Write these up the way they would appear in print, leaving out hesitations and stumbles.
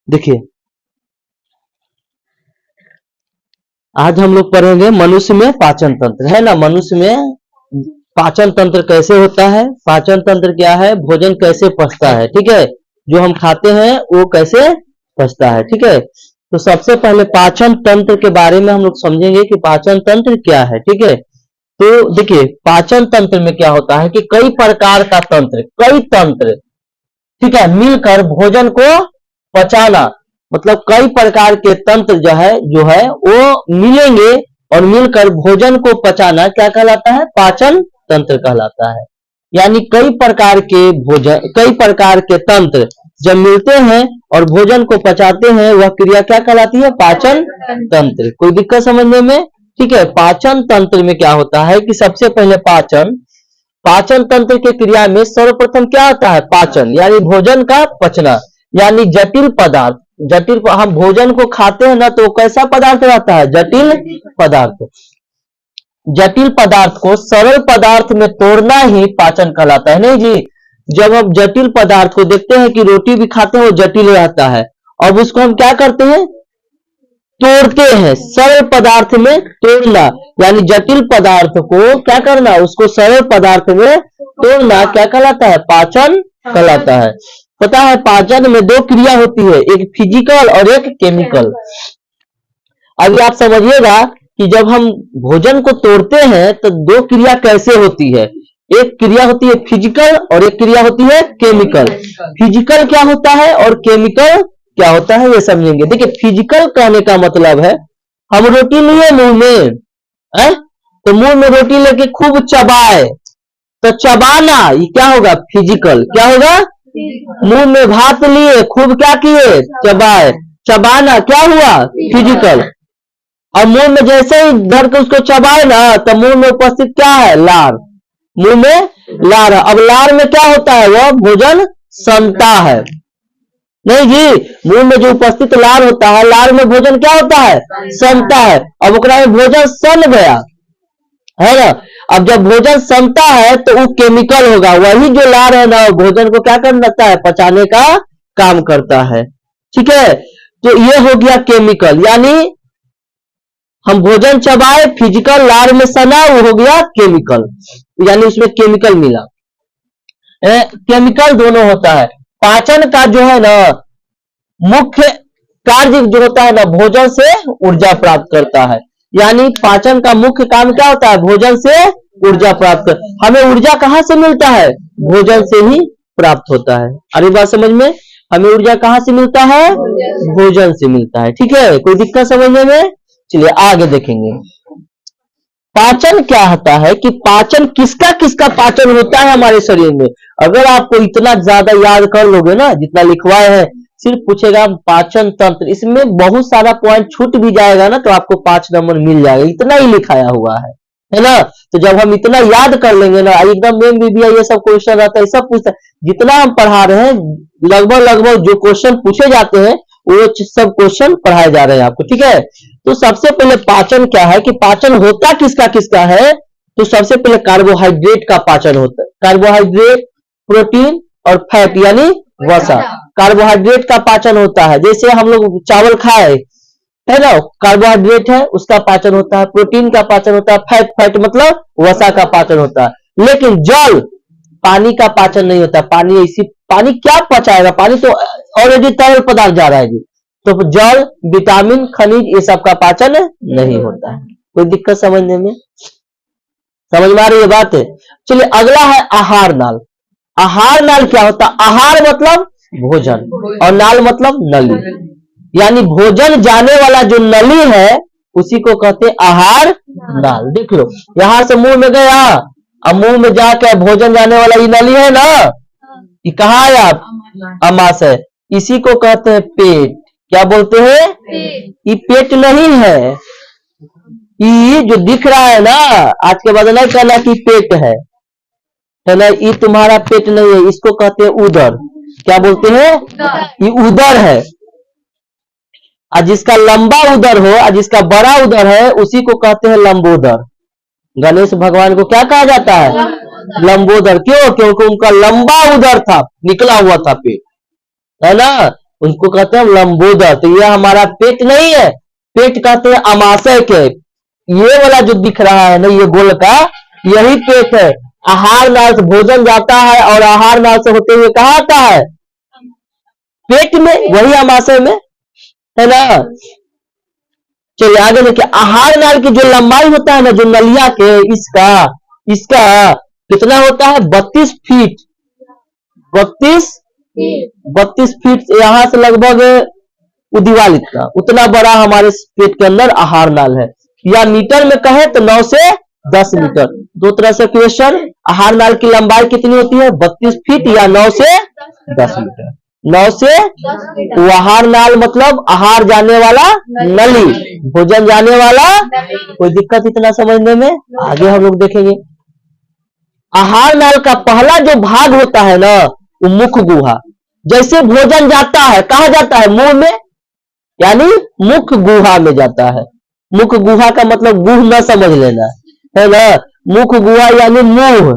देखिए आज हम लोग पढ़ेंगे मनुष्य में पाचन तंत्र, है ना। मनुष्य में पाचन तंत्र कैसे होता है, पाचन तंत्र क्या है, भोजन कैसे पचता है, ठीक है। जो हम खाते हैं वो कैसे पचता है, ठीक है। तो सबसे पहले पाचन तंत्र के बारे में हम लोग समझेंगे कि पाचन तंत्र क्या है, ठीक है। तो देखिए पाचन तंत्र में क्या होता है कि कई प्रकार का तंत्र, कई तंत्र, ठीक है, मिलकर भोजन को पचाना, मतलब कई प्रकार के तंत्र जो है वो मिलेंगे और मिलकर भोजन को पचाना क्या कहलाता है, पाचन तंत्र कहलाता है। यानी कई प्रकार के भोजन, कई प्रकार के तंत्र जब मिलते हैं और भोजन को पचाते हैं, वह क्रिया क्या कहलाती है, पाचन तंत्र। कोई दिक्कत समझने में, ठीक है। पाचन तंत्र में क्या होता है कि सबसे पहले पाचन तंत्र के क्रिया में सर्वप्रथम क्या होता है, पाचन, यानी भोजन का पचना, यानी जटिल पदार्थ, हम भोजन को खाते हैं ना तो कैसा पदार्थ रहता है, जटिल पदार्थ। जटिल पदार्थ को सरल पदार्थ में तोड़ना ही पाचन कहलाता है, नहीं जी। जब हम जटिल पदार्थ को देखते हैं कि रोटी भी खाते हैं वो जटिल रहता है, अब उसको हम क्या करते हैं, तोड़ते हैं, सरल पदार्थ में तोड़ना, यानी जटिल पदार्थ को क्या करना, उसको सरल पदार्थ में तोड़ना क्या कहलाता है, पाचन कहलाता है। पता है पाचन में दो क्रिया होती है, एक फिजिकल और एक केमिकल। अभी आप समझिएगा कि जब हम भोजन को तोड़ते हैं तो दो क्रिया कैसे होती है, एक क्रिया होती है फिजिकल और एक क्रिया होती है केमिकल। फिजिकल क्या होता है और केमिकल क्या होता है ये समझेंगे। देखिए फिजिकल कहने का मतलब है हम रोटी लिए मुंह में, तो मुंह में रोटी लेके खूब चबाए, तो चबाना ये क्या होगा, फिजिकल। क्या होगा, मुंह में भात लिए खूब क्या किए, चबाए, चबाना क्या हुआ, फिजिकल। और मुंह में जैसे ही धर के उसको चबाए ना तो मुंह में उपस्थित क्या है, लार, मुंह में लार। अब लार में क्या होता है, वह भोजन सनता है, नहीं जी, मुंह में जो उपस्थित लार होता है, लार में भोजन क्या होता है, सनता है। अब ओकरा में भोजन सन गया है ना। अब जब भोजन सनता है तो वो केमिकल होगा, वही जो लार है ना भोजन को क्या करता है, पचाने का काम करता है, ठीक है। तो ये हो गया केमिकल, यानी हम भोजन चबाए, फिजिकल लार में सना, वो हो गया केमिकल, यानी उसमें केमिकल मिला। केमिकल दोनों होता है। पाचन का जो है ना मुख्य कार्य जो होता है ना, भोजन से ऊर्जा प्राप्त करता है, यानी पाचन का मुख्य काम क्या होता है, भोजन से ऊर्जा प्राप्त कर। हमें ऊर्जा कहां से मिलता है, भोजन से ही प्राप्त होता है। अरे बात समझ में, हमें ऊर्जा कहां से मिलता है, भोजन से मिलता है, ठीक है। कोई दिक्कत समझने में, चलिए आगे देखेंगे। पाचन क्या होता है कि पाचन किसका किसका पाचन होता है हमारे शरीर में। अगर आपको इतना ज्यादा याद कर लोगे ना, जितना लिखवाए हैं, सिर्फ पूछेगा पाचन तंत्र, इसमें बहुत सारा पॉइंट छूट भी जाएगा ना तो आपको 5 नंबर मिल जाएगा, इतना ही लिखाया हुआ है ना। तो जब हम इतना याद कर लेंगे ना, एकदम मेन बीबीआ ये सब क्वेश्चन रहता है, सब पूछता है, जितना हम पढ़ा रहे हैं लगभग जो क्वेश्चन पूछे जाते हैं वो सब क्वेश्चन पढ़ाए जा रहे हैं आपको, ठीक है। तो सबसे पहले पाचन क्या है कि पाचन होता किसका किसका है, तो सबसे पहले कार्बोहाइड्रेट का पाचन होता है। कार्बोहाइड्रेट, प्रोटीन और फैट यानी वसा, कार्बोहाइड्रेट का पाचन होता है। जैसे हम लोग चावल खाए है ना, कार्बोहाइड्रेट है उसका पाचन होता है, प्रोटीन का पाचन होता है, फैट मतलब वसा का पाचन होता है। लेकिन जल, पानी का पाचन नहीं होता। पानी क्या पचाएगा, पानी तो ऑलरेडी तरल पदार्थ जा रहा है जी, तो जल, विटामिन, खनिज ये सब का पाचन नहीं होता है। कोई दिक्कत समझने में, समझ में आ रही है बात है। चलिए अगला है आहार नाल। आहार नाल क्या होता है, आहार मतलब भोजन और नाल मतलब नली, यानी भोजन जाने वाला जो नली है उसी को कहते हैं आहार नाल। देख लो यहां से मुंह में गया, अब मुंह में जाकर भोजन जाने वाला ये नली है ना, ये कहाँ है आप, अमाशय, इसी को कहते हैं पेट। क्या बोलते हैं, ये पेट नहीं है, ये जो दिख रहा है ना, आज के बाद नहीं कहना कि पेट है ना, ये तुम्हारा पेट नहीं है, इसको कहते हैं उदर। क्या बोलते हैं, ये उदर है। और जिसका लंबा उदर हो और जिसका बड़ा उदर है उसी को कहते हैं लंबोदर। गणेश भगवान को क्या कहा जाता है, लंबोदर। क्यों, क्योंकि उनका लंबा उदर था, निकला हुआ था पेट, है ना। उसको कहते हैं लंबोदर। तो ये हमारा पेट नहीं है, पेट कहते हैं अमाशय के। ये वाला जो दिख रहा है ना, ये गोल का, यही पेट है। आहार नाल से भोजन जाता है और आहार नाल से होते हुए कहाँ आता है? पेट में, वही अमाशय में, है ना। चलिए आगे देखिए, आहार नाल की जो लंबाई होता है ना, जो नलिया के, इसका कितना होता है? 32 फीट। 32 फीट यहां से लगभग दीवार इतना, उतना बड़ा हमारे पेट के अंदर आहार नाल है। या मीटर में कहे तो 9 से 10 मीटर। दो तरह से क्वेश्चन, आहार नाल की लंबाई कितनी होती है? 32 फीट या 9 से 10 मीटर। 9 से आहार नाल मतलब आहार जाने वाला नली, भोजन जाने वाला। कोई दिक्कत इतना समझने में? आगे हम लोग देखेंगे। आहार नाल का पहला जो भाग होता है ना, वो मुख गुहा। जैसे भोजन जाता है, कहा जाता है? मुंह में, यानी मुख गुहा में जाता है। मुख गुहा का मतलब गुह न समझ लेना, है ना। मुख गुहा यानी मुंह,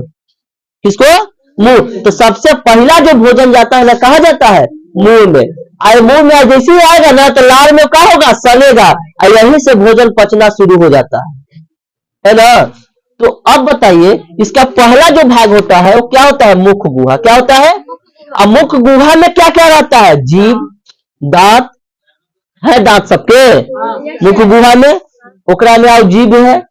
किसको? मुंह। तो सबसे पहला जो भोजन जाता है ना, कहा जाता है? मुंह में। आए मुंह में जैसे ही आएगा ना, तो लार में क्या होगा? सनेगा, और यहीं से भोजन पचना शुरू हो जाता है ना। तो अब बताइए, इसका पहला जो भाग होता है वो क्या होता है? मुख गुहा। क्या होता है? अब मुख गुहा में क्या क्या रहता है? जीभ, दांत है, दांत सबके मुख गुहा में, ओकरा में आओ जीभ है,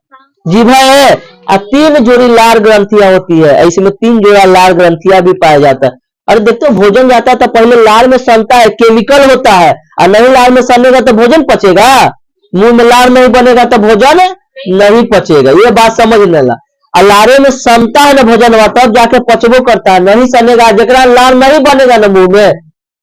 जीभा है, और 3 जोड़ी लार ग्रंथियां होती है। ऐसे में 3 जोड़ा लार ग्रंथियां भी पाया जाता है। अरे देखते हो, भोजन जाता है तो पहले लार में सनता है, केमिकल होता है, और नहीं लार में सनेगा तो भोजन पचेगा? मुंह में लार नहीं बनेगा तो भोजन नहीं पचेगा, ये बात समझ लेना। और लारे में सनता है ना भोजन, तब जाके पचबो करता है। नहीं सनेगा, जरा लार नहीं बनेगा ना मुंह में,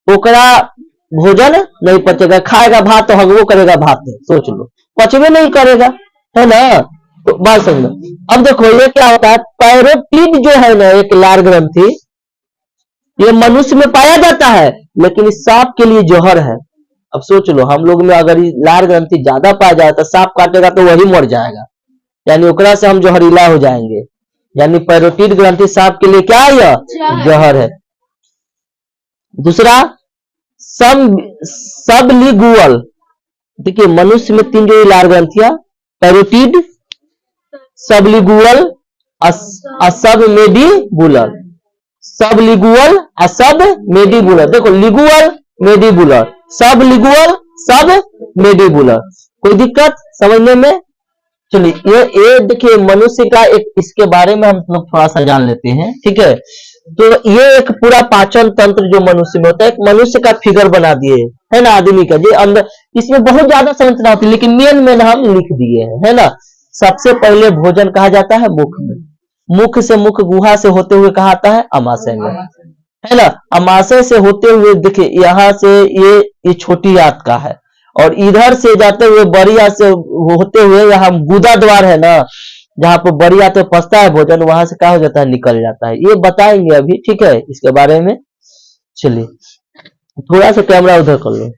ओकरा भोजन नहीं पचेगा। खाएगा भात तो हगबो करेगा भात में, सोच लो, पचबे नहीं करेगा, है ना। तो बात समझो। अब देखो ये क्या होता है, पैरोटिड जो है ना, एक लार ग्रंथि, ये मनुष्य में पाया जाता है, लेकिन इस सांप के लिए जहर है। अब सोच लो, हम लोग में अगर लार ग्रंथि ज्यादा पाया जाए तो सांप काटेगा तो वही मर जाएगा, यानी ओकरा से हम जहरीला हो जाएंगे। यानी पैरोटिड ग्रंथि सांप के लिए क्या है? जहर है। दूसरा, सबलिगुअल। देखिए, मनुष्य में 3 जोड़ी लार ग्रंथियां, पैरोटिड, सबलिगुअल, सबमेडिबुलर। सबलिगुअल और सबमेडिबुलर। देखो, लिगुअल, मेडिबुलर, सबलिगुअल, सबमेडिबुलर। कोई दिक्कत समझने में? चलिए ये देखिए, मनुष्य का एक, इसके बारे में हम लोग थोड़ा सा जान लेते हैं, ठीक है। तो ये एक पूरा पाचन तंत्र जो मनुष्य में होता है, एक मनुष्य का फिगर बना दिए, है ना, आदमी का जो अंदर। इसमें बहुत ज्यादा संरचना होती है, लेकिन मेन में हम लिख दिए हैं, है ना। सबसे पहले भोजन कहा जाता है मुख में, मुख से, मुख गुहा से होते हुए कहा आता है? अमाशय में, है ना। अमाशय से होते हुए देखिए, यहाँ से ये छोटी आंत का है, और इधर से जाते हुए बड़ी आंत से होते हुए यहाँ गुदा द्वार है ना, जहां पर बड़ी आंत में पचता है भोजन, वहां से क्या हो जाता है? निकल जाता है। ये बताएंगे अभी, ठीक है, इसके बारे में। चलिए थोड़ा सा कैमरा उधर कर लो,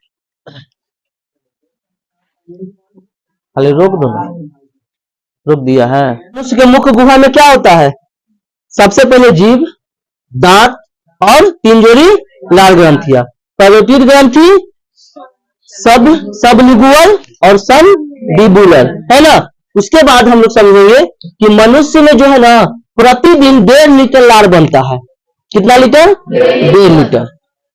खाली रोक दो ना, रोक दिया है। मनुष्य के मुख गुहा में क्या होता है? सबसे पहले जीभ, दांत और 3 जोड़ी लार ग्रंथियां, पैरोटिड ग्रंथि, सबलिगुअल और सबडिबुलर, है ना। उसके बाद हम लोग समझेंगे कि मनुष्य में जो है ना, प्रतिदिन 1.5 लीटर लार बनता है। कितना लीटर? 1.5 लीटर,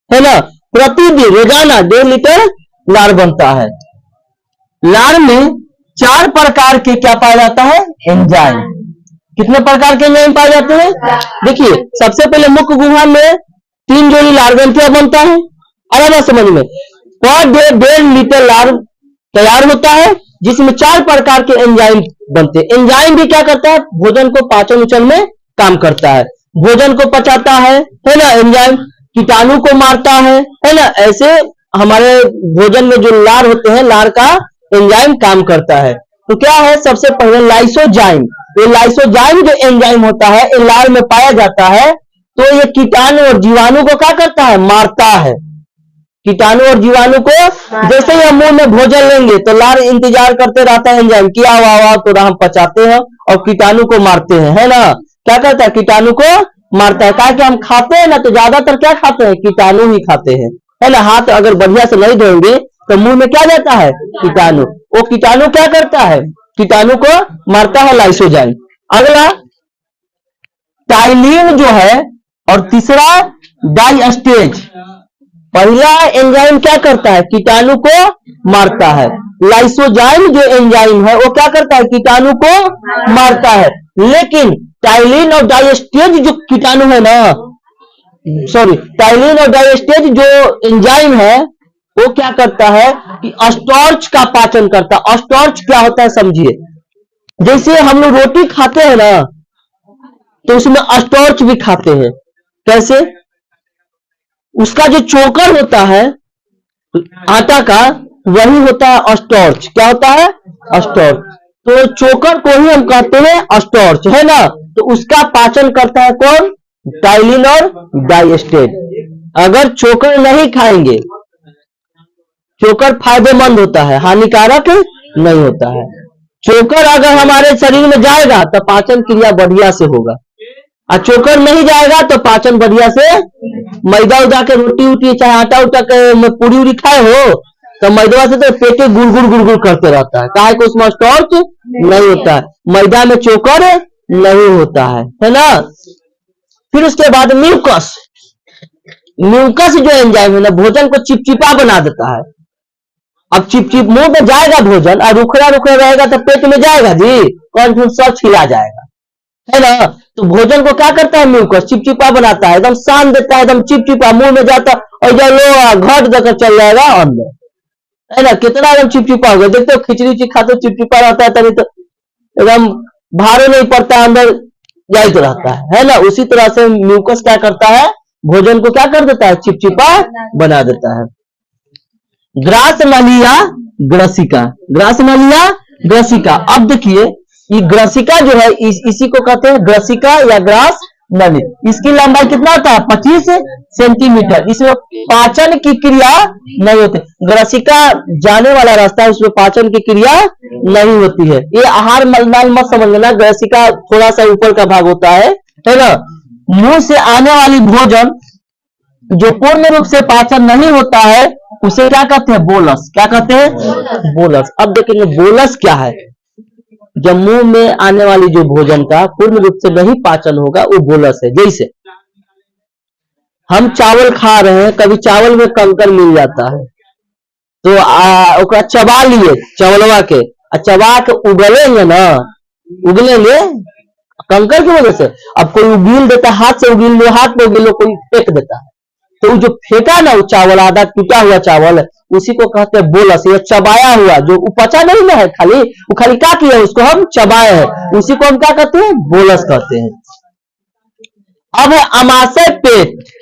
है ना। प्रतिदिन रोजाना 1.5 लीटर लार बनता है। लार में 4 प्रकार के क्या पाया जाता है? एंजाइम। कितने प्रकार के एंजाइम पाए जाते हैं? देखिए, सबसे पहले मुख गुहा में 3 जोड़ी लार ग्रंथियां बनता है। आराम समझ में, पर डे 1.5 लीटर लार तैयार होता है, जिसमें 4 प्रकार के एंजाइम बनते हैं। एंजाइम भी क्या करता है? भोजन को पाचन उचन में काम करता है, भोजन को पचाता है ना। एंजाइम कीटाणु को मारता है ना। ऐसे हमारे भोजन में जो लार होते हैं, लार का एंजाइम काम करता है। तो क्या है? सबसे पहले लाइसोजाइम। ये लाइसोजाइम जो एंजाइम होता है, ये लार में पाया जाता है। तो ये कीटाणु और जीवाणु को क्या करता है? मारता है। कीटाणु और जीवाणु को, जैसे ही हम मुंह में भोजन लेंगे तो लार इंतजार करते रहता है एंजाइम की, आओ तो हम पचाते हैं और कीटाणु को मारते हैं, है ना। क्या करता है? कीटाणु को मारता है। कहा कि हम खाते हैं ना, तो ज्यादातर क्या खाते हैं? कीटाणु ही खाते हैं, है ना। हाथ अगर बढ़िया से नहीं धोएंगे तो मुंह में क्या जाता है, कीटाणु। वो कीटाणु क्या करता है, कीटाणु को मारता है लाइसोजाइम। अगला टाइलिन जो है, और तीसरा डाइस्टेज। पहला एंजाइम क्या करता है, कीटाणु को मारता है। लाइसोजाइम जो एंजाइम है वो क्या करता है, कीटाणु को मारता है। लेकिन टाइलिन और डाइस्टेज जो कीटाणु है ना, सॉरी, टाइलिन और डाइस्टेज जो एंजाइम है वो क्या करता है कि स्टार्च का पाचन करता है। स्टार्च क्या होता है समझिए, जैसे हम लोग रोटी खाते हैं ना, तो उसमें स्टार्च भी खाते हैं। कैसे, उसका जो चोकर होता है आटा का, वही होता है स्टार्च। क्या होता है, स्टार्च। तो चोकर को ही हम कहते हैं स्टार्च, है ना। तो उसका पाचन करता है कौन, टाइलिन और डाइस्टेज। अगर चोकर नहीं खाएंगे, चोकर फायदेमंद होता है, हानिकारक नहीं होता है। चोकर अगर हमारे शरीर में जाएगा तो पाचन क्रिया बढ़िया से होगा, और चोकर नहीं जाएगा तो पाचन बढ़िया से, मैदा उदा के रोटी उटी चाहे आटा उटा के पूरी उड़ी खाए हो तो मैदा से तो पेटे गुड़ करते रहता है, काहे को उसमें स्टार्च नहीं होता है, मैदा में चोकर नहीं होता है ना। फिर उसके बाद म्यूकस। म्यूकस जो एंजाइम है ना, भोजन को चिपचिपा बना देता है। अब चिपचिप मुंह में जाएगा भोजन, और रुखड़ा रुखड़ा रहेगा तो पेट में जाएगा जी, कौन सब छिला जाएगा, है ना। तो भोजन को क्या करता है, म्यूकस चिपचिपा बनाता है, एकदम शान देता है, एकदम चिपचिपा मुंह में जाता, और जब लो घट देकर चल जाएगा अंदर, है ना। कितना एकदम चिपचिपा हो गया, देखते हो खिचड़ी उचड़ी खाते चिपचिपा रहता है, तभी तो एकदम भारे नहीं पड़ता, अंदर जाइत रहता है ना। उसी तरह से म्यूकस क्या करता है, भोजन को क्या कर देता है, चिपचिपा बना देता है। ग्रास नलिया ग्रसिका, ग्रास नलिया ग्रसिका। अब देखिए ये ग्रसिका जो है, इसी को कहते हैं ग्रसिका या ग्रास नली। इसकी लंबाई कितना होता है, 25 सेंटीमीटर। इसमें पाचन की क्रिया नहीं होती, ग्रसिका जाने वाला रास्ता है, उसमें पाचन की क्रिया नहीं होती है। ये आहार मलनाल मत समझना, ग्रसिका थोड़ा सा ऊपर का भाग होता है ना। मुंह से आने वाली भोजन जो पूर्ण रूप से पाचन नहीं होता है उसे क्या कहते हैं, बोलस। क्या कहते हैं, बोलस। अब देखेंगे बोलस क्या है। जब मुंह में आने वाली जो भोजन का पूर्ण रूप से नहीं पाचन होगा वो बोलस है। जैसे हम चावल खा रहे हैं, कभी चावल में कंकर मिल जाता है तो चबा लिए चावलवा के, चबा के उगलेंगे ना, उगलेंगे कंकर की वजह से। अब कोई उगील देता, हाथ से उगील लो, हाथ में उगील लो, कोई फेंक देता है, तो जो फेंका ना वो चावल, आधा टूटा हुआ चावल, उसी को कहते हैं बोलस। ये चबाया हुआ जो उपचा नहीं ना है, खाली वो खाली क्या किया, उसको हम चबाए हैं, उसी को हम क्या कहते हैं, बोलस कहते हैं। अब है अमाशय पेट।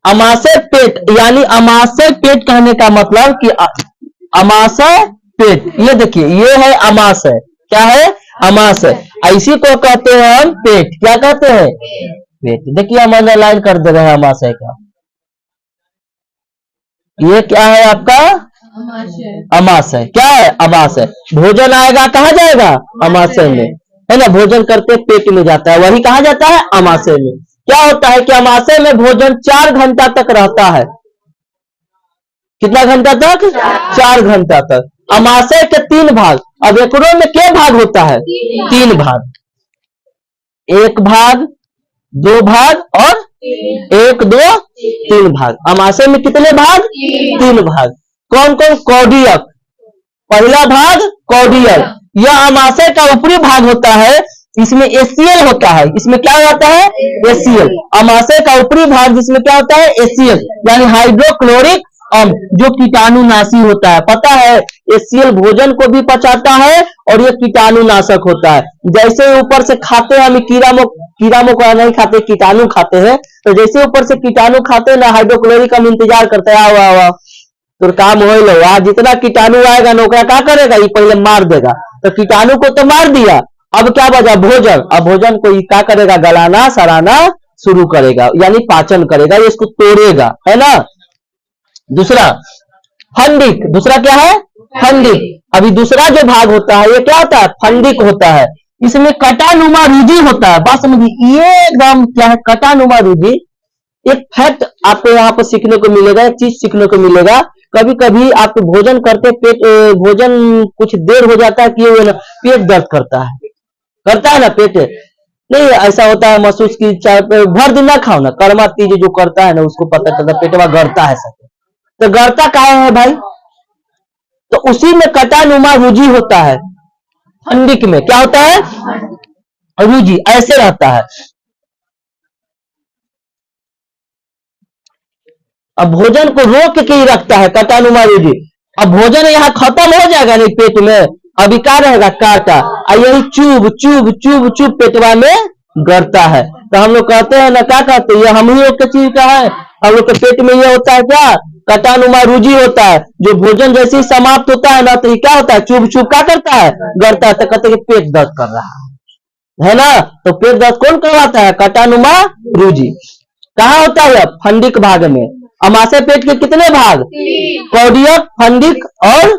अमाशय पेट यानी अमाशय पेट कहने का मतलब कि अमाशय पेट, ये देखिए ये है अमाशय। क्या है, अमाशय। इसी को कहते हैं हम पेट। क्या कहते हैं, पेट। देखिए हम अंडरलाइन कर दे रहे हैं अमाशय का। ये क्या है आपका, अमाशय। क्या है, अमाशय। भोजन आएगा कहाँ जाएगा, अमाशय में, है ना। भोजन करते पेट में जाता है, वही कहाँ जाता है, अमाशय में। क्या होता है कि अमाशय में भोजन 4 घंटा तक रहता है। कितना घंटा तक, 4 घंटा तक। अमाशय के 3 भाग। अब एकड़ों में क्या भाग होता है, 3 भाग। 1 भाग, 2 भाग और 1, 2, 3 भाग। अमाशय में कितने भाग, 3 भाग। कौन कौन, कॉर्डियक। पहला भाग कॉर्डियल, यह अमाशय का ऊपरी भाग होता है, इसमें एसीएल होता है। इसमें क्या होता है, एसीएल। अमाशय का ऊपरी भाग जिसमें क्या होता है, एसीएल यानी हाइड्रोक्लोरिक अम्ल, जो कीटाणुनाशी होता है। पता है एसीएल भोजन को भी पचाता है और ये कीटाणुनाशक होता है। जैसे ऊपर से खाते हैं हम कीड़ा मकोड़ा नहीं खाते, कीटाणु खाते हैं, तो जैसे ऊपर से कीटाणु खाते हैं ना, हाइड्रोक्लोरिक हम इंतजार करते हैं, आओ तो काम हो लो। आज जितना कीटाणु आएगा ना क्या करेगा, ये पहले मार देगा। तो कीटाणु को तो मार दिया, अब क्या बचा, भोजन। अब भोजन को क्या करेगा, गलाना सराना शुरू करेगा, यानी पाचन करेगा, ये इसको तोड़ेगा, है ना। दूसरा फंडिक। दूसरा क्या है, फंडिक। अभी दूसरा जो भाग होता है ये क्या होता है, फंडिक होता है। इसमें कटानुमा रुधि होता है। बात समझिए, ये एकदम क्या है, कटानुमा रुधि। एक फैक्ट आपको यहाँ पर सीखने को मिलेगा, एक चीज सीखने को मिलेगा। कभी कभी आप भोजन करते पेट भोजन कुछ देर हो जाता है कि पेट दर्द करता है ना पेट नहीं, ऐसा होता है महसूस की चाहे भर दिन ना खाओ ना, कर्मा तीज जो करता है ना उसको पता चलता पेटवा गड़ता है सब। तो गड़ता काहे है भाई? तो उसी में कटानुमा रुझि होता है। फंडिक में क्या होता है? रुझि ऐसे रहता है। अब भोजन को रोक के ही रखता है कटानुमा रुझि। अब भोजन यहाँ खत्म हो जाएगा नहीं पेट में, अभी क्या रहेगा? काटा, और यही चुभ चुभ चुभ चुभ पेटवा में गड़ता है। तो हम लोग कहते हैं ना, क्या कहते हैं, ये हम ही लोग के चीज का है। हम लोग के पेट में ये होता है क्या? कटानुमा रुझि होता है। जो भोजन जैसे ही समाप्त होता है ना, तो ये क्या होता है? चुभ चुभ क्या करता है? गड़ता है। तो कहते हैं पेट दर्द कर रहा है ना। तो पेट दर्द कौन करवाता है? कटानुमा रुझि। कहाँ होता है? फंडिक भाग में। अमाशय पेट के कितने भाग? कौडियक, फंडिक और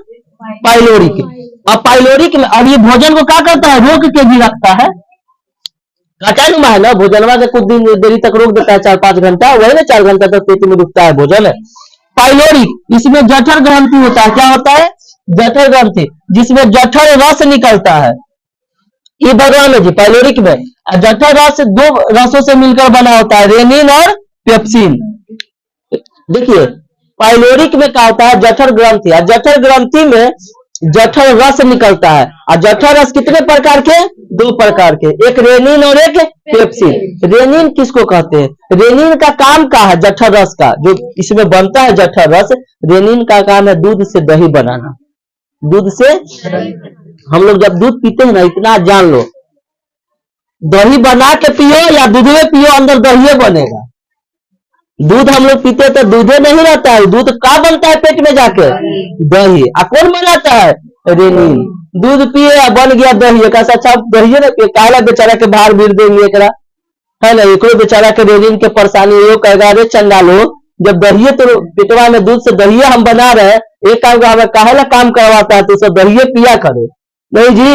पाइलोरिक। अब पाइलोरिक में अब ये भोजन को क्या करता है? रोक के भी रखता है। कटानुमा है ना, भोजनवा के कुछ दिन देरी तक रोक देता है, 4-5 घंटा, वही ना 4 घंटा तक पेट में रुकता है भोजन। पाइलोरिक, इसमें जठर ग्रंथि होता है। क्या होता है? जठर ग्रंथि, जिसमें जठर रस निकलता है। ये भगवान है जी पाइलोरिक में। जठर रस 2 रसों से मिलकर बना होता है, रेनिन और पेप्सिन। देखिए पाइलोरिक में क्या होता है? जठर ग्रंथि, और जठर ग्रंथि में जठर रस निकलता है। और जठर रस कितने प्रकार के? 2 प्रकार के, एक रेनिन और एक पेप्सिन। रेनिन किसको कहते हैं? रेनिन का काम क्या है? जठर रस का जो इसमें बनता है जठर रस, रेनिन का काम है दूध से दही बनाना। दूध से हम लोग जब दूध पीते हैं ना, इतना जान लो, दही बना के पियो या दूध में पियो, अंदर दही बनेगा। दूध हम लोग पीते तो दूधे नहीं रहता है, दूध का बनता है पेट में जाके? दही। कौन बनाता है? रेनिन। दूध पिए बन गया दही, एक अच्छा दही ना पिए, काला बेचारा के बाहर भीड़ देंगे एकरा, है ना। एक बेचारा के रेनिन के परेशानी ये कहेगा, अरे चंडालो, जब दही तो पेटवा में दूध से दही हम बना रहे हैं, एक काम का हमें काहे काम करवाता है, तो सब दही पिया करो। नहीं जी,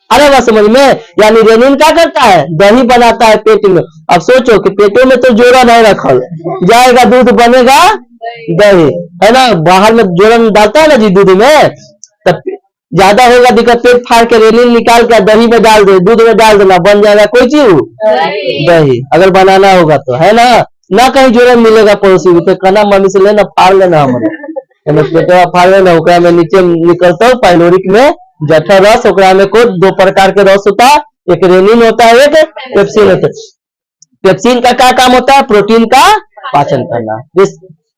अरे बात समझ में। यानी रेनिन क्या करता है? दही बनाता है पेट में। अब सोचो कि पेटों में तो जोड़ा नहीं रखल जाएगा, दूध बनेगा दही, है ना। बाहर में जोड़न डालता है ना जी दूध में, तब ज्यादा होगा दिक्कत, पेट फाड़ के रेनिन निकाल के दही में डाल दे, दूध में डाल देना, बन जाएगा कोई चीज दही। अगर बनाना होगा तो, है ना कहीं जोड़न मिलेगा पड़ोसी भी, तो कहना मम्मी से लेना, फाड़ लेना, हमारे पेटवा फाड़ लेना, ओकरा में नीचे निकलता हो पाइलोरिक में जठर रस, ओकरा में को 2 प्रकार के रस होता है, एक रेनिन होता है, एक पेप्सिन होता है। पेप्सिन का क्या काम होता है? प्रोटीन का पाचन करना।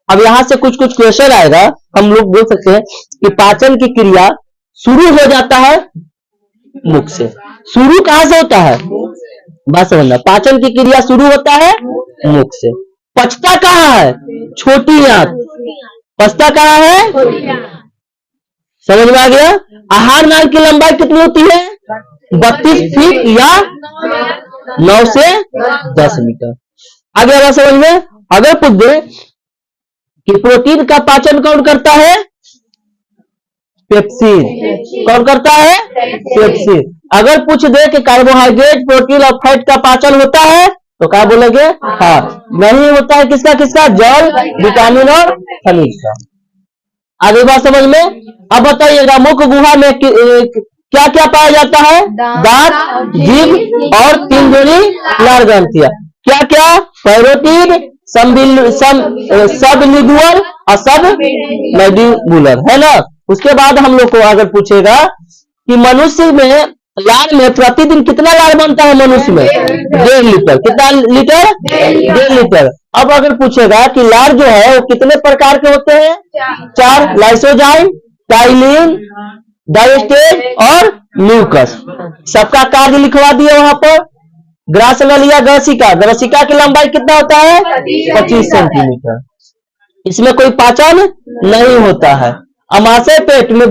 अब यहाँ से कुछ कुछ क्वेश्चन आएगा, हम लोग बोल सकते हैं कि पाचन की क्रिया शुरू हो जाता है मुख से। शुरू कहां से होता है? बात समझना, पाचन की क्रिया शुरू होता है मुख से। पचता कहाँ है? छोटी आंत। पचता कहाँ है? समझ में आ गया? आहार नाल की लंबाई कितनी होती है? 32 फीट या 9 से 10 मीटर। आगे बात समझ में। अगर पूछ दे कि प्रोटीन का पाचन कौन करता है? पेप्सिन। कौन करता है? पेप्सिन। अगर पूछ दे कि कार्बोहाइड्रेट, प्रोटीन और फैट का पाचन होता है, तो क्या बोलेंगे? हाँ। नहीं होता है किसका किसका? जल, विटामिन और खनिज का। आगे बात समझ में। अब बताइएगा मुख गुहा में क्या क्या पाया जाता है? दांत, जीभ और 3 जोड़ी लार ग्रंथियां। क्या क्या? पैरोटिड, सबलिंगुअल और सबमैंडिबुलर, है ना। उसके बाद हम लोग को अगर पूछेगा कि मनुष्य में लार में प्रतिदिन कितना लार बनता है? मनुष्य में 1.5 लीटर। कितना लीटर? 1.5 लीटर। अब अगर पूछेगा कि लार जो है वो कितने प्रकार के होते हैं? 4, लाइसोजाइम, टाइलिन, डाइस्टेज और म्यूकस। सबका कार्य लिखवा दिया वहां पर। ग्रासनलिया ग्रसिका, ग्रसिका की लंबाई कितना होता है? 25 सेंटीमीटर। इसमें कोई पाचन नहीं होता है। अमाशय पेट में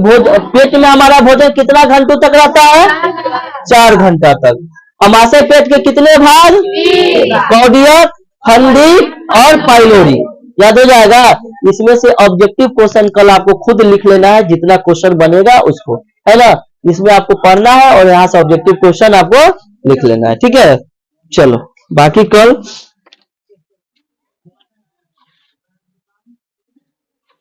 हमारा भोजन कितना घंटों तक रहता है? 4 घंटा तक। अमाशय पेट के कितने भाग? कौडियक, फंडिक और पाइलोरी। याद हो जाएगा। इसमें से ऑब्जेक्टिव क्वेश्चन कल आपको खुद लिख लेना है, जितना क्वेश्चन बनेगा उसको, है ना। इसमें आपको पढ़ना है और यहाँ से ऑब्जेक्टिव क्वेश्चन आपको लिख लेना है, ठीक है। चलो बाकी कल